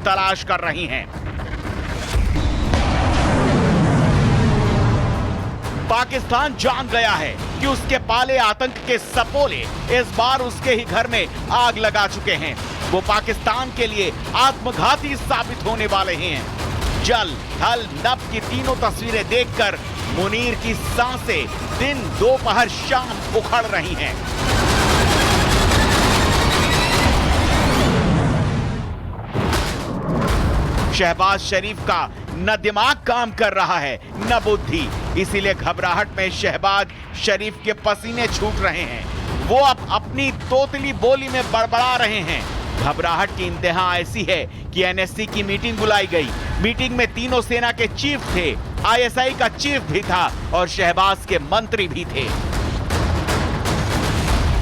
तलाश कर रही हैं। पाकिस्तान जान गया है कि उसके पाले आतंक के सपोले इस बार उसके ही घर में आग लगा चुके हैं। वो पाकिस्तान के लिए आत्मघाती साबित होने वाले हैं। जल, थल, नभ की तीनों तस्वीरें देखकर मुनीर की सांसें दिन, दोपहर, शाम उखड़ रही हैं। शहबाज शरीफ का न दिमाग काम कर रहा है न बुद्धि, इसीलिए घबराहट में शहबाज शरीफ के पसीने छूट रहे हैं। वो अब अपनी तोतली बोली में बड़बड़ा रहे हैं। घबराहट की इंतहा ऐसी है कि एनएससी की मीटिंग बुलाई गई। मीटिंग में तीनों सेना के चीफ थे, आईएसआई का चीफ भी था और शहबाज के मंत्री भी थे।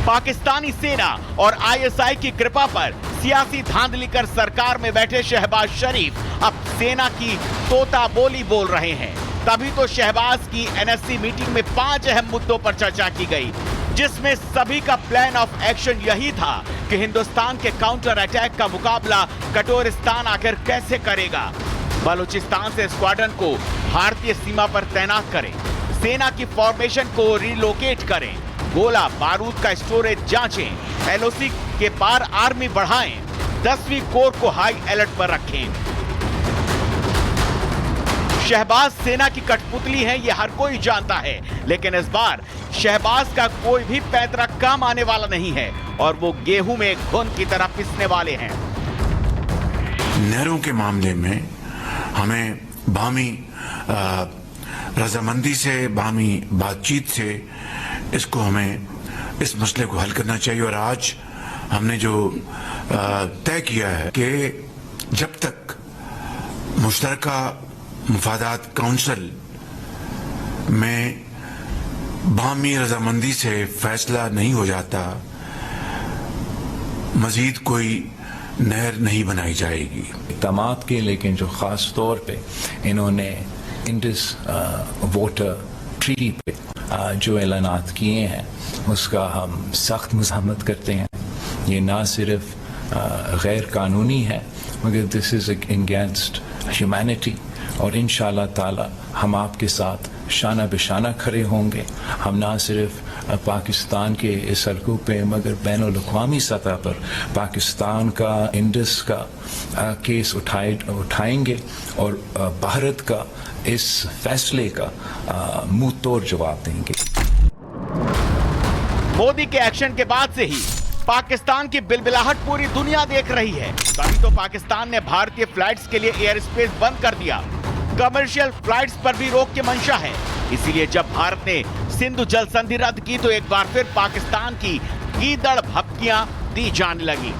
पाकिस्तानी सेना और आईएसआई की कृपा पर सियासी धांधली कर सरकार में बैठे शहबाज शरीफ अब सेना की तोता बोली बोल रहे हैं। तभी तो शहबाज की एनएससी मीटिंग में 5 अहम मुद्दों पर चर्चा की गई, जिसमें सभी का प्लान ऑफ एक्शन यही था कि हिंदुस्तान के काउंटर अटैक का मुकाबला कटोरिस्तान आखिर कैसे करेगा। बलूचिस्तान से स्क्वाड्रन को भारतीय सीमा पर तैनात करें, सेना की फॉर्मेशन को रिलोकेट करें, गोला बारूद का स्टोरेज जांचें, एलओसी के पार आर्मी बढ़ाएं, 10वीं कोर को हाई अलर्ट पर रखें। शहबाज सेना की कठपुतली है, यह हर कोई जानता है, लेकिन इस बार शहबाज का कोई भी पैतरा काम आने वाला नहीं है और वो गेहूं में घुन की तरह पिसने वाले हैं। नहरों के मामले में हमें बामी रजामंदी से, बामी बातचीत से इसको हमें इस मसले को हल करना चाहिए। और आज हमने जो तय किया है कि जब तक मुश्तरका मुफादात काउंसिल में बामी रजामंदी से फैसला नहीं हो जाता, मजीद कोई नहर नहीं बनाई जाएगी। तमात के, लेकिन जो खास तौर पे इन्होंने इंडस वाटर ट्रीटी पे जो ऐलानात किए हैं उसका हम सख्त मज़म्मत करते हैं। ये ना सिर्फ गैर कानूनी है मगर दिस इज़ अगेंस्ट ह्यूमैनिटी और इंशाअल्लाह ताला हम आपके साथ शाना बिशाना खड़े होंगे। हम ना सिर्फ पाकिस्तान के इस सड़कों पे मगर बैनुल-अक़वामी सतह पर पाकिस्तान का इंडस का केस उठाएंगे और भारत का इस फैसले का मुंह तोड़ जवाब देंगे। मोदी के एक्शन के बाद से ही पाकिस्तान की बिलबिलाहट पूरी दुनिया देख रही है। तभी तो पाकिस्तान ने भारतीय फ्लाइट्स के लिए एयर स्पेस बंद कर दिया। कमर्शियल फ्लाइट्स पर भी रोक की मंशा है। इसीलिए जब भारत ने सिंधु जल संधि रद्द की तो एक बार फिर पाकिस्तान की गीदड़ भपकियां दी जाने लगी।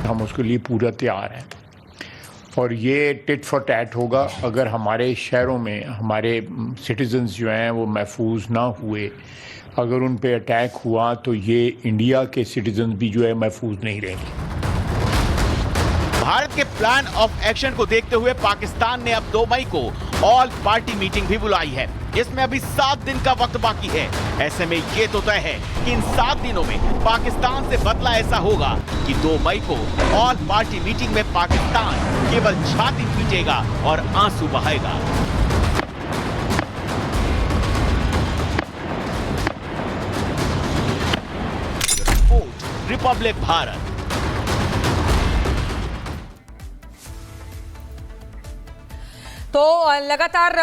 हम उसके लिए पूरा तैयार हैं और ये टिट फॉर टैट होगा। अगर हमारे शहरों में हमारे सिटीजन्स जो हैं वो महफूज ना हुए, अगर उन पे अटैक हुआ तो ये इंडिया के सिटीजन भी जो है महफूज नहीं रहेंगे। भारत के प्लान ऑफ एक्शन को देखते हुए पाकिस्तान ने अब 2 मई को ऑल पार्टी मीटिंग भी बुलाई है, जिसमें अभी 7 दिन का वक्त बाकी है। ऐसे में ये तो तय है कि इन 7 दिनों में पाकिस्तान से बदला ऐसा होगा कि 2 मई को ऑल पार्टी मीटिंग में पाकिस्तान केवल छाती पीटेगा और आंसू बहाएगा। रिपब्लिक भारत। तो लगातार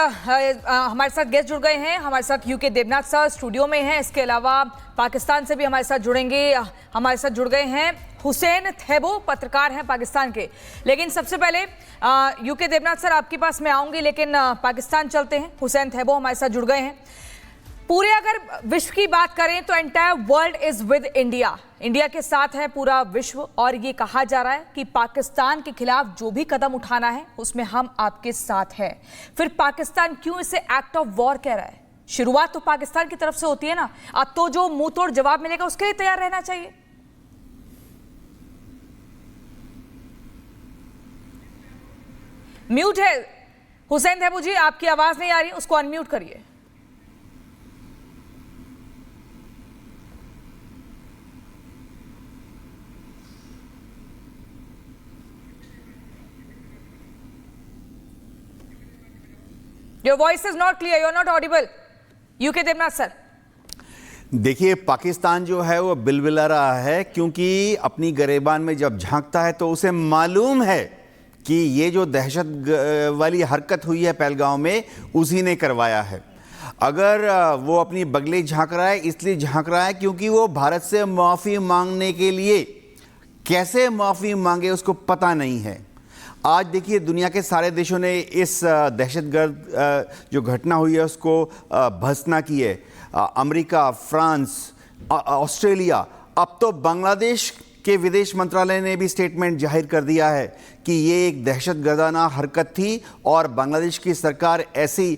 हमारे साथ गेस्ट जुड़ गए हैं। हमारे साथ यूके देवनाथ सर स्टूडियो में हैं। इसके अलावा पाकिस्तान से भी हमारे साथ जुड़ेंगे। हमारे साथ जुड़ गए हैं हुसैन थैबो, पत्रकार हैं पाकिस्तान के। लेकिन सबसे पहले यूके देवनाथ सर आपके पास मैं आऊंगी, लेकिन पाकिस्तान चलते हैं। हुसैन थैबो हमारे साथ जुड़ गए हैं। पूरे अगर विश्व की बात करें तो entire world is with India, India के साथ है पूरा विश्व। और ये कहा जा रहा है कि पाकिस्तान के खिलाफ जो भी कदम उठाना है उसमें हम आपके साथ हैं। फिर पाकिस्तान क्यों इसे एक्ट ऑफ वॉर कह रहा है? शुरुआत तो पाकिस्तान की तरफ से होती है ना। अब तो जो मुंह तोड़ जवाब मिलेगा उसके लिए तैयार रहना चाहिए। म्यूट है हुसैन थैबो जी, आपकी आवाज नहीं आ रही, उसको अनम्यूट करिए। Your voice is not clear, you are not audible. UK Devnath sir. देखिए, पाकिस्तान जो है वो बिलबिला रहा है, क्योंकि अपनी गिरेबान में जब झांकता है तो उसे मालूम है कि ये जो दहशत वाली हरकत हुई है पहलगांव में, उसी ने करवाया है। अगर वो अपनी बगले झांक रहा है, इसलिए झांक रहा है क्योंकि वो भारत से माफ़ी मांगने के लिए, कैसे माफ़ी मांगे उसको पता नहीं है। आज देखिए, दुनिया के सारे देशों ने इस दहशतगर्द जो घटना हुई है उसको भर्त्सना की है। अमेरिका, फ्रांस, ऑस्ट्रेलिया, अब तो बांग्लादेश के विदेश मंत्रालय ने भी स्टेटमेंट जाहिर कर दिया है कि ये एक दहशतगर्दाना हरकत थी और बांग्लादेश की सरकार ऐसी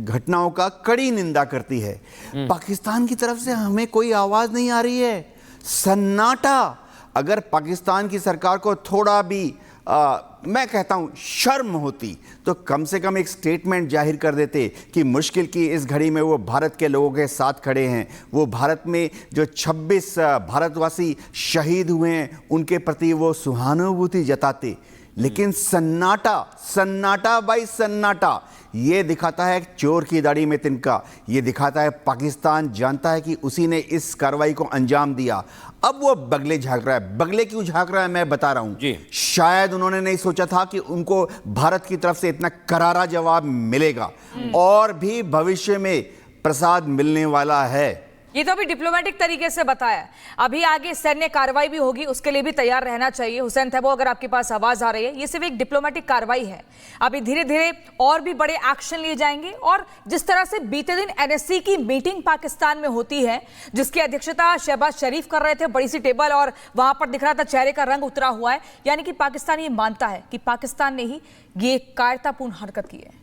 घटनाओं का कड़ी निंदा करती है। पाकिस्तान की तरफ से हमें कोई आवाज़ नहीं आ रही है, सन्नाटा। अगर पाकिस्तान की सरकार को थोड़ा भी मैं कहता हूं शर्म होती तो कम से कम एक स्टेटमेंट जाहिर कर देते कि मुश्किल की इस घड़ी में वो भारत के लोगों के साथ खड़े हैं। वो भारत में जो 26 भारतवासी शहीद हुए हैं उनके प्रति वो सहानुभूति जताते। लेकिन सन्नाटा, सन्नाटा भाई सन्नाटा। ये दिखाता है चोर की दाढ़ी में तिनका। ये दिखाता है पाकिस्तान जानता है कि उसी ने इस कार्रवाई को अंजाम दिया। अब वो बगले झांक रहा है। बगले क्यों झांक रहा है मैं बता रहा हूं। शायद उन्होंने नहीं सोचा था कि उनको भारत की तरफ से इतना करारा जवाब मिलेगा और भी भविष्य में प्रसाद मिलने वाला है। ये तो अभी डिप्लोमेटिक तरीके से बताया, अभी आगे सैन्य कार्रवाई भी होगी, उसके लिए भी तैयार रहना चाहिए। हुसैन तैयब, अगर आपके पास आवाज आ रही है, ये सिर्फ एक डिप्लोमेटिक कार्रवाई है। अभी धीरे धीरे और भी बड़े एक्शन लिए जाएंगे। और जिस तरह से बीते दिन एनएससी की मीटिंग पाकिस्तान में होती है, जिसकी अध्यक्षता शहबाज शरीफ कर रहे थे, बड़ी सी टेबल, और वहां पर दिख रहा था चेहरे का रंग उतरा हुआ है, यानी कि पाकिस्तान ये मानता है कि पाकिस्तान ने ही ये कायरतापूर्ण हरकत की है।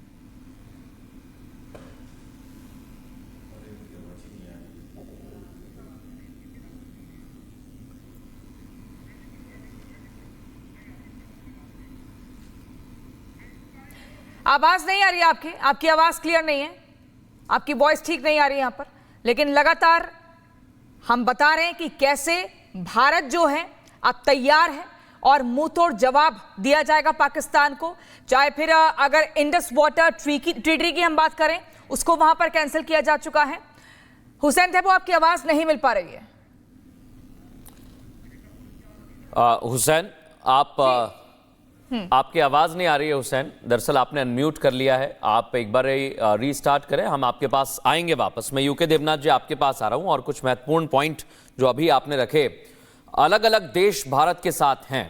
आवाज नहीं आ रही है आपकी आवाज क्लियर नहीं है, आपकी वॉइस ठीक नहीं आ रही है यहां पर। लेकिन लगातार हम बता रहे हैं कि कैसे भारत जो है अब तैयार है और मुंह तोड़ जवाब दिया जाएगा पाकिस्तान को। चाहे फिर अगर इंडस वाटर ट्रीटी की हम बात करें, उसको वहां पर कैंसिल किया जा चुका है। हुसैन तैयब, आपकी आवाज नहीं मिल पा रही है। हुसैन, आपकी आवाज नहीं आ रही है। हुसैन, दरअसल आपने अनम्यूट कर लिया है, आप एक बार रीस्टार्ट करें, हम आपके पास आएंगे वापस। मैं यूके देवनाथ जी आपके पास आ रहा हूं और कुछ महत्वपूर्ण पॉइंट जो अभी आपने रखे। अलग अलग देश भारत के साथ हैं,